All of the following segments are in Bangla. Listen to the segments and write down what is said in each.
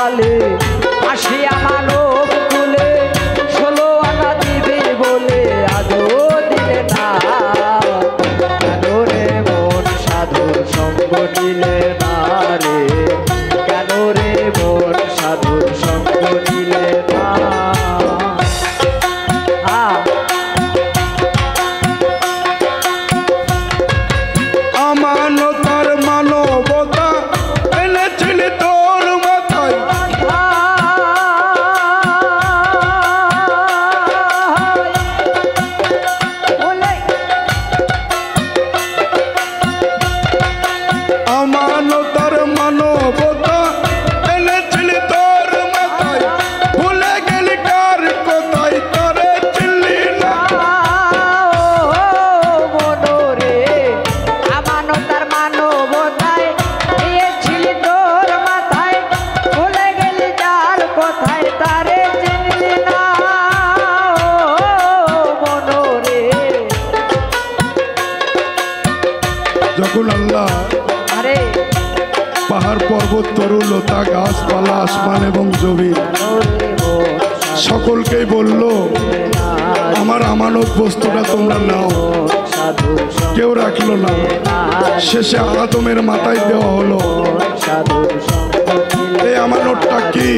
বলে আসিয়া মানব কুলে 16 আনা দিবে বলে আদৌ দিলে না কেন রে মন সাধুর সঙ্গ নিলে না রে কেন রে মন সাধুর সঙ্গ নিলে না আমানতার মানবতা এনেছিলি তোর মাথায় আমানতার মানবতা এনেছিলি তোর মাথায় ভুলে গেলি কার কোথায় তারে চিনলি না মনোরে আমানতার মানবতায় দিয়েছিলি তোর মাথায় ভুলে গেলি যার কোথায় তারে চিনলি না মনোরে যখন আল্লাহ পাহাড় পর্বত তরু লতা গাছপালা আসমান এবং জমিন সকলকেই বলল আমার আমানত বস্তুটা তোমরা নাও কেউ রাখলো না শেষে আদমের মাথায় দেওয়া হলো এই আমানতটা কি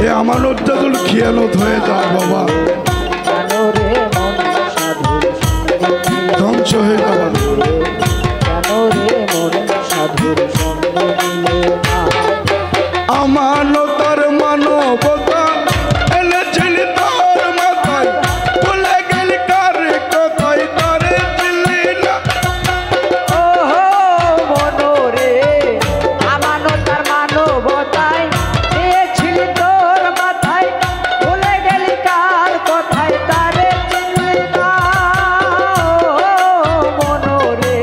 এই আমানতটা যদি খেয়ানত হয়ে যায় বাবা ধ্বংস হয়ে যাবা আমানতার মানবতা এনেছিলি তোর মাথায় ভুলে গেলি কার কোথায় তারে চিনলি না মনোরে আমানতার মানবতায় দিয়েছিলি তোর মাথায় ভুলে গেলি কার কোথায় তারে চিনলি না মনোরে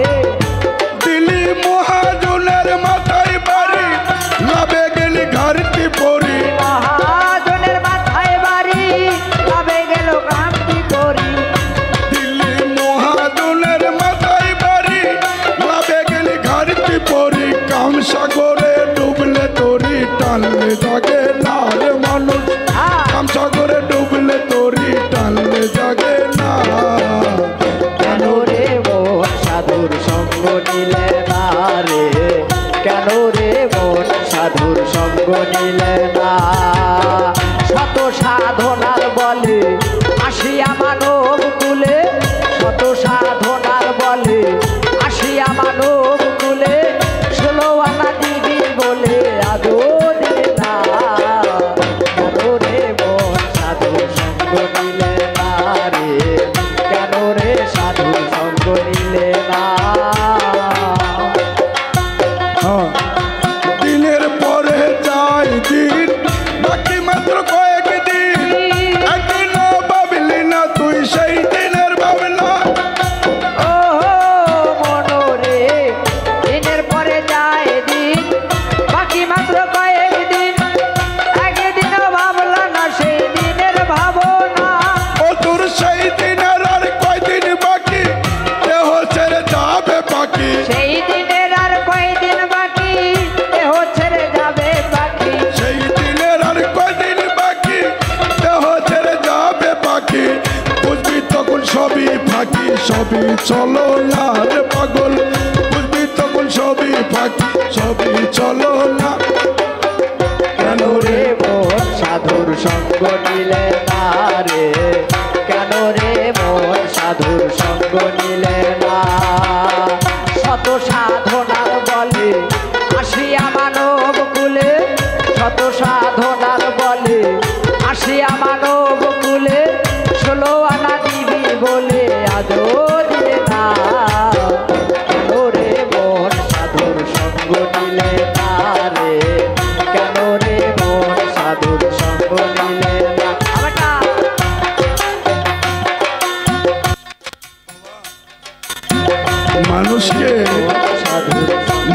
দিলি মহাজনের মাথায় বাড়ি লাভে গেলি ঘাড়তি পরি মহাজনের মাথায় বাড়ি তবে গেল কামটি করি দিলি মহাজনের মাথায় বাড়ি লাভে গেলি ঘাড়তি পরি কাম সাগরে ডুবলে তোরি টানলে জাগে না রে মানুষ কাম সাগরে ডুবলে তোরি টানলে জাগে না কেন রে মন সাধুর সঙ্গ নিলে না রে কেন রে মন সাধুর সঙ্গ নিলে না শত সাধনার বলে আসিয়া মানব কুলে শত সাধনার বলে আসিয়া মানব কুলে 16 আনা দিবি বলে আদৌ দিলে না কেন রে মন সাধুর সঙ্গ নিলে না রে কেন রে সাধুর সঙ্গ নিলে না দিনের পরে যায় দিন বাকি মাত্র কয়েকদিন একদিন ভাবলি না তুই সেই দিনের ভাবনা ও মনোরে দিনের পরে যায় দিন বাকি মাত্র কয়েকদিন একদিনও ভাবলা না সেই দিনের ভাবনা ও তোর সেই দিনের আর কয়দিন বাকি দেহ ছেড়ে যাবে পাখি সেই দিনের আর কয়দিন বাকি দেহ ছেড়ে যাবে পাখি সেই দিনের আর কয়দিন বাকি দেহ ছেড়ে যাবে পাখি বুঝবি তখন সবই ফাঁকি সবই চলো না রে পাগল বুঝবি তখন সবই ফাঁকি সবই চলো না কেন রে মন সাধুর সঙ্গ নিলে না রে কেন রে মন সাধুর সঙ্গ নিলে না শত সাধনার বলে আসিয়া মানব কুলে শত সাধনার বলে আসিয়া মানব কুলে 16 আনা দিবি বলে আদৌ দিলে না কেন রে মন সাধুর সঙ্গ নিলে না রে কেন রে মন সাধুর সঙ্গ নিলে না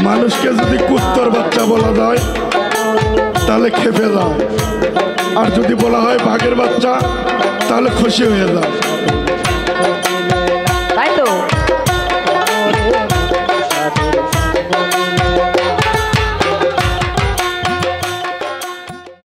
মানুষকে যদি কুত্তর বাচ্চা বলা যায় তাহলে খেপে যায়, আর যদি বলা হয় বাঘের বাচ্চা তাহলে খুশি হয়ে যায়।